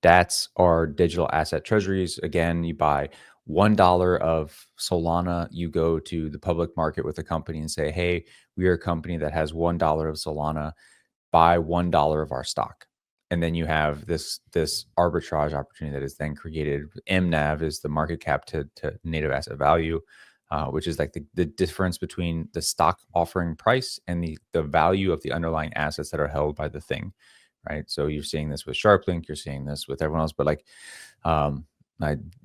DATS are digital asset treasuries. Again, you buy $1 of Solana, you go to the public market with a company and say, hey, we are a company that has $1 of Solana, buy $1 of our stock. And then you have this arbitrage opportunity that is then created. MNAV is the market cap to native asset value, which is like the difference between the stock offering price and the value of the underlying assets that are held by the thing, right? So you're seeing this with SharpLink, you're seeing this with everyone else, but like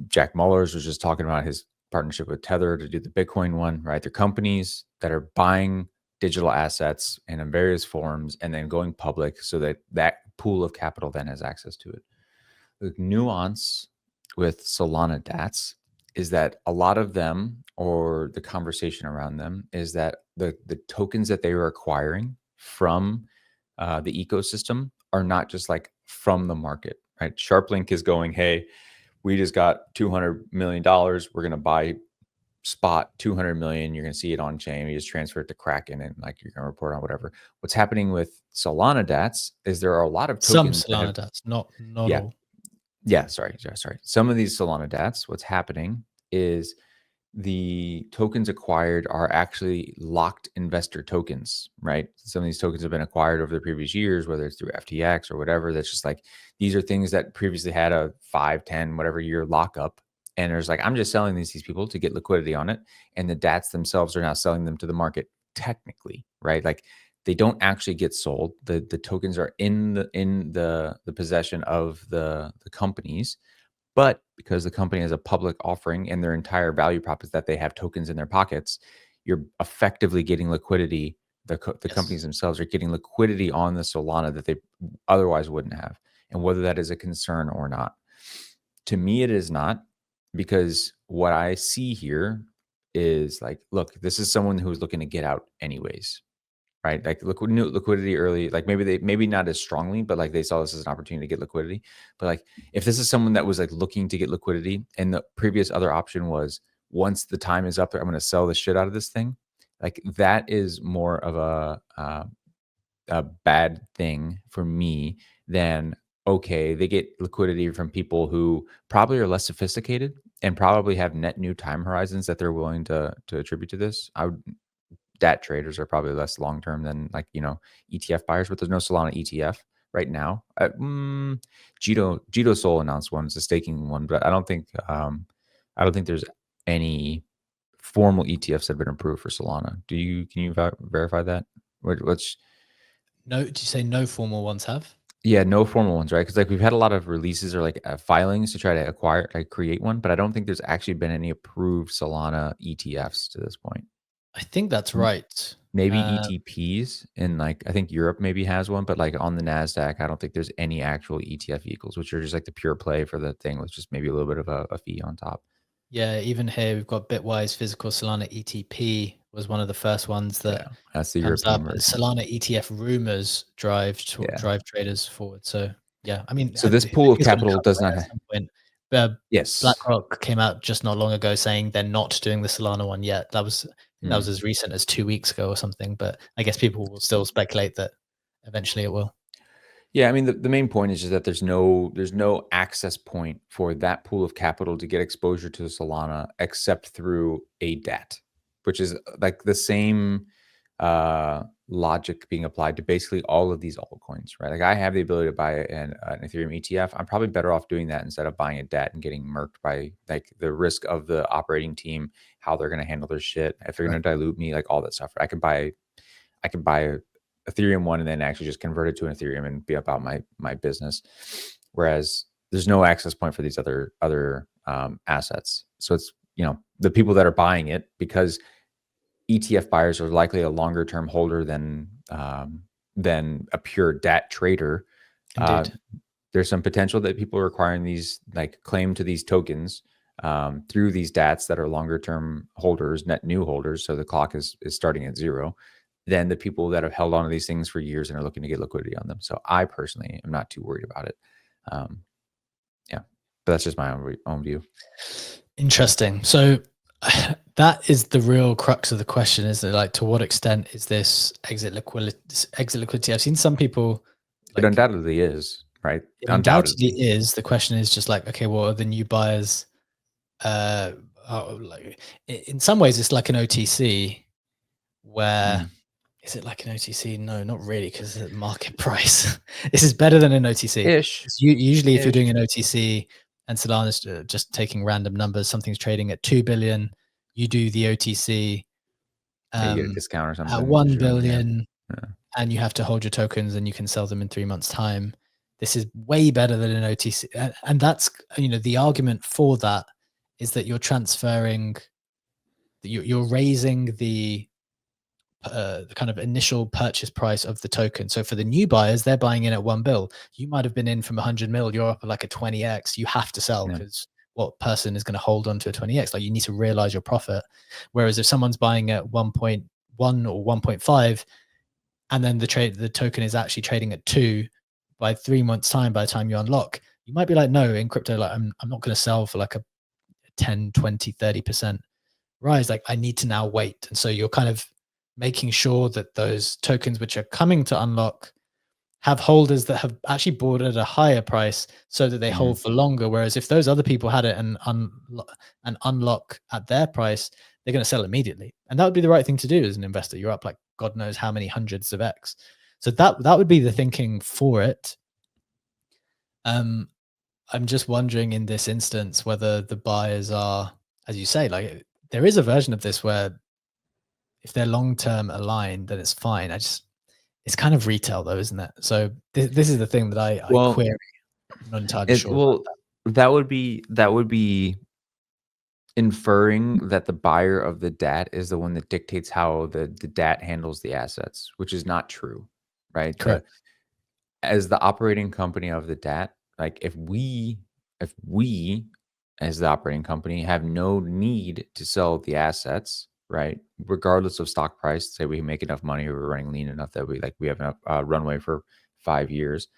Jack Mullers was just talking about his partnership with Tether to do the Bitcoin one, right? They're companies that are buying digital assets in various forms and then going public so that that pool of capital then has access to it. The nuance with Solana DATS is that a lot of them, or the conversation around them, is that the tokens that they are acquiring from the ecosystem are not just like from the market, right? SharpLink is going, hey, we just got $200 million. We're going to buy spot 200 million. You're going to see it on chain. You just transfer it to Kraken and like you're going to report on whatever. What's happening with Solana DATS is there are a lot of tokens. Some Solana DATS, not yeah, all. Yeah, sorry. Some of these Solana DATS, what's happening is the tokens acquired are actually locked investor tokens, right? Some of these tokens have been acquired over the previous years, whether it's through FTX or whatever. That's just like, these are things that previously had a 5, 10, whatever year lockup. And there's like, I'm just selling these people to get liquidity on it. And the DATs themselves are now selling them to the market technically, right? Like they don't actually get sold. The tokens are in the possession of the companies. But because the company has a public offering and their entire value prop is that they have tokens in their pockets, you're effectively getting liquidity. The companies themselves are getting liquidity on the Solana that they otherwise wouldn't have. And whether that is a concern or not. To me, it is not, because what I see here is like, look, this is someone who's looking to get out anyways. Right, like liquidity early, like maybe not as strongly, but like they saw this as an opportunity to get liquidity. But like if this is someone that was like looking to get liquidity, and the previous other option was once the time is up, I'm going to sell the shit out of this thing. Like that is more of a bad thing for me than okay, they get liquidity from people who probably are less sophisticated and probably have net new time horizons that they're willing to attribute to this. DAT traders are probably less long-term than like, ETF buyers, but there's no Solana ETF right now. Jito Sol announced one. It's a staking one, but I don't think there's any formal ETFs that have been approved for Solana. Can you verify that? No, did you say no formal ones have? Yeah, no formal ones, right? Because like we've had a lot of releases or like filings to try to create one, but I don't think there's actually been any approved Solana ETFs to this point. I think that's right. Maybe ETPs in like, I think Europe maybe has one, but like on the NASDAQ, I don't think there's any actual ETF vehicles, which are just like the pure play for the thing with just maybe a little bit of a fee on top. Yeah, even here we've got Bitwise Physical Solana ETP was one of the first ones that that's the comes European up. version. Solana ETF rumors drive traders forward. So yeah, I mean, so this pool of capital does not have. Yes, BlackRock came out just not long ago saying they're not doing the Solana one yet. That was as recent as 2 weeks ago or something. But I guess people will still speculate that eventually it will. Yeah, I mean the main point is just that there's no access point for that pool of capital to get exposure to Solana except through a DAT, which is like the same logic being applied to basically all of these altcoins, right? Like I have the ability to buy an Ethereum ETF. I'm probably better off doing that instead of buying a DAT and getting murked by like the risk of the operating team, how they're going to handle their shit, if they're going to dilute me, like all that stuff. I could buy a Ethereum one and then actually just convert it to an Ethereum and be about my business. Whereas there's no access point for these other assets. So it's, the people that are buying it, because ETF buyers are likely a longer term holder than a pure DAT trader. There's some potential that people are acquiring these, like claim to these tokens through these DATs that are longer term holders, net new holders. So the clock is starting at zero. Than the people that have held on to these things for years and are looking to get liquidity on them. So I personally am not too worried about it. Yeah, but that's just my own view. Interesting. So that is the real crux of the question, is it? Like, to what extent is this exit liquidity? I've seen some people. It undoubtedly is, right? It undoubtedly Undoubtedly. is. The question is just like, okay, well, are the new buyers, uh, like, in some ways, it's like an OTC where Mm. is it like an OTC? No, not really, because the market price. This is better than an OTC. Ish. Usually, if you're Ish. doing an OTC and Solana's just taking random numbers, something's trading at 2 billion, you do the OTC Yeah, you get a discount or at something 1 usually. Yeah. billion, Yeah. and you have to hold your tokens, and you can sell them in 3 months' time. This is way better than an OTC, and that's the argument for that is that you're transferring, you're raising the kind of initial purchase price of the token. So for the new buyers, they're buying in at 1 bill. You might have been in from 100 mil, you're up at like a 20x. You have to sell Yeah. because what person is going to hold on to a 20x? Like, you need to realize your profit. Whereas if someone's buying at 1.1 or 1.5, and then the token is actually trading at 2 by 3 months time, by the time you unlock, you might be like, no, in crypto, like I'm not going to sell for like a 10, 20, 30% rise. Like, I need to now wait. And so you're kind of making sure that those tokens which are coming to unlock have holders that have actually bought at a higher price so that they Mhm. hold for longer. Whereas if those other people had it and unlock at their price, they're going to sell immediately. And that would be the right thing to do as an investor. You're up like God knows how many hundreds of X. So that would be the thinking for it. I'm just wondering in this instance whether the buyers are, as you say, like, there is a version of this where if they're long-term aligned, then it's fine. It's kind of retail though, isn't it? So this is the thing that I Well, query. I'm not entirely sure about well, that would be inferring that the buyer of the DAT is the one that dictates how the DAT handles the assets, which is not true, right? that. Correct. As the operating company of the DAT, like if we as the operating company have no need to sell the assets, right? Regardless of stock price, say we make enough money or we're running lean enough that we have enough runway for 5 years,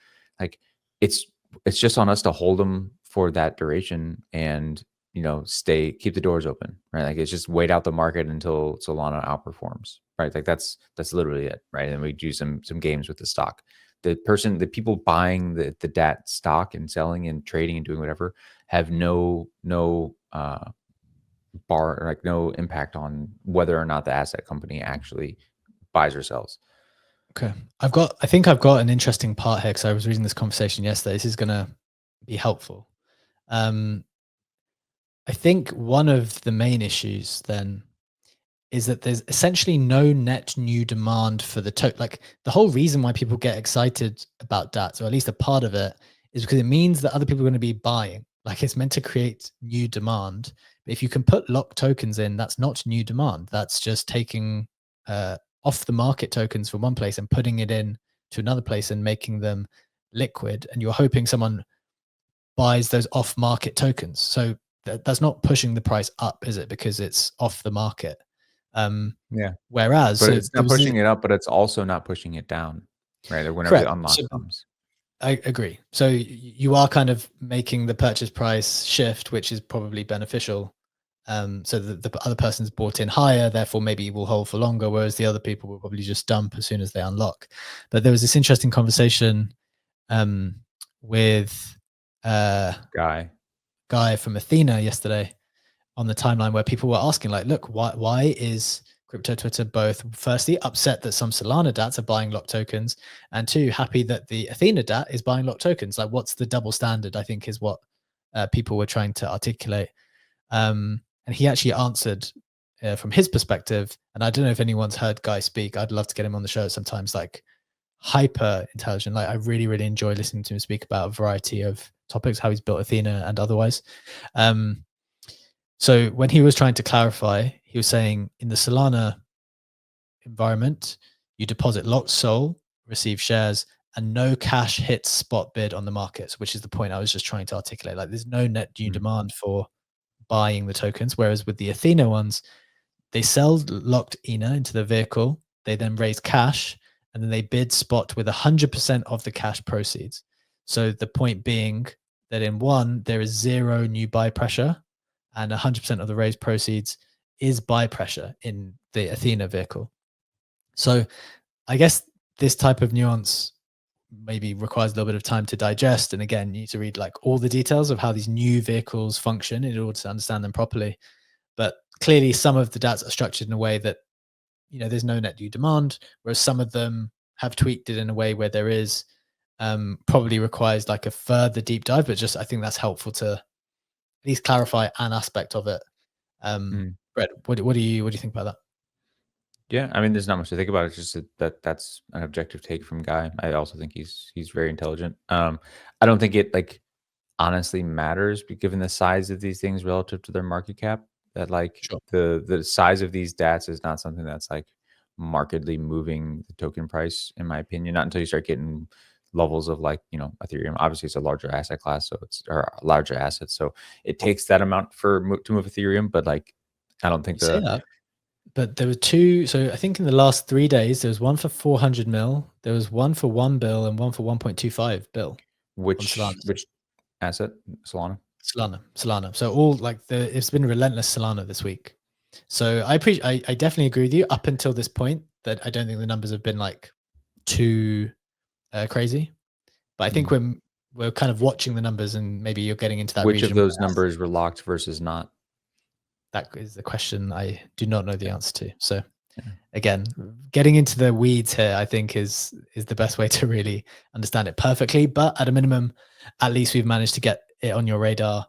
like it's it's just on us to hold them for that duration and keep the doors open, right? Like it's just wait out the market until Solana outperforms, right? Like that's literally it, right? And we do some games with the stock. The people buying the DAT stock and selling and trading and doing whatever have no no impact on whether or not the asset company actually buys or sells. Okay. I think I've got an interesting part here because I was reading this conversation yesterday. This is going to be helpful. Um, I think one of the main issues then is that there's essentially no net new demand for the token. Like, the whole reason why people get excited about DATS, or at least a part of it, is because it means that other people are going to be buying. Like, it's meant to create new demand. But if you can put locked tokens in, that's not new demand. That's just taking off the market tokens from one place and putting it in to another place and making them liquid. And you're hoping someone buys those off market tokens. So that's not pushing the price up, is it? Because it's off the market. Yeah, Whereas, but so it's there not was this, pushing it up, but it's also not pushing it down, right? Like whenever the correct. unlock So comes. I agree. So you are kind of making the purchase price shift, which is probably beneficial. So the other person's bought in higher, therefore maybe will hold for longer, whereas the other people will probably just dump as soon as they unlock. But there was this interesting conversation um, with Guy. guy from Athena yesterday on the timeline, where people were asking, like, look, why is crypto Twitter both firstly upset that some Solana DATs are buying locked tokens, and two, happy that the Athena DAT is buying locked tokens? Like, what's the double standard? I think is what people were trying to articulate. And he actually answered from his perspective. And I don't know if anyone's heard Guy speak. I'd love to get him on the show sometimes. Like, hyper intelligent. Like, I really, really enjoy listening to him speak about a variety of topics, how he's built Athena and otherwise. So when he was trying to clarify, he was saying in the Solana environment, you deposit locked SOL, receive shares, and no cash hits spot bid on the markets, which is the point I was just trying to articulate. Like, there's no net new Mm. demand for buying the tokens. Whereas with the Athena ones, they sell locked ENA into the vehicle. They then raise cash, and then they bid spot with 100% of the cash proceeds. So the point being that in one, there is zero new buy pressure, and 100% of the raised proceeds is buy pressure in the Athena vehicle. So I guess this type of nuance maybe requires a little bit of time to digest. And again, you need to read like all the details of how these new vehicles function in order to understand them properly. But clearly some of the DATs are structured in a way that, there's no net new demand, whereas some of them have tweaked it in a way where there is. Probably requires like a further deep dive, but just I think that's helpful to at least clarify an aspect of it. Mm. Brett, what do you think about that? Yeah, I mean, there's not much to think about. It's just that's an objective take from Guy. I also think he's very intelligent. I don't think it like honestly matters, given the size of these things relative to their market cap. That like Sure. the size of these DATs is not something that's like markedly moving the token price, in my opinion. Not until you start getting levels of like Ethereum. Obviously, it's a larger asset class, so it's or larger assets, so it takes that amount to move Ethereum. But like, I don't think You say the that, but there were two. So I think in the last 3 days, there was one for 400 mil, there was one for 1 bill, and one for 1.25 bill on Solana. which asset, Solana. Solana. So all like it's been relentless Solana this week. So I definitely agree with you up until this point that I don't think the numbers have been like too crazy. But I think Mm. we're kind of watching the numbers, and maybe you're getting into that Which of region. those numbers were locked versus not? That is the question I do not know the Yeah. answer to. So Yeah. again, getting into the weeds here, I think is the best way to really understand it perfectly. But at a minimum, at least we've managed to get it on your radar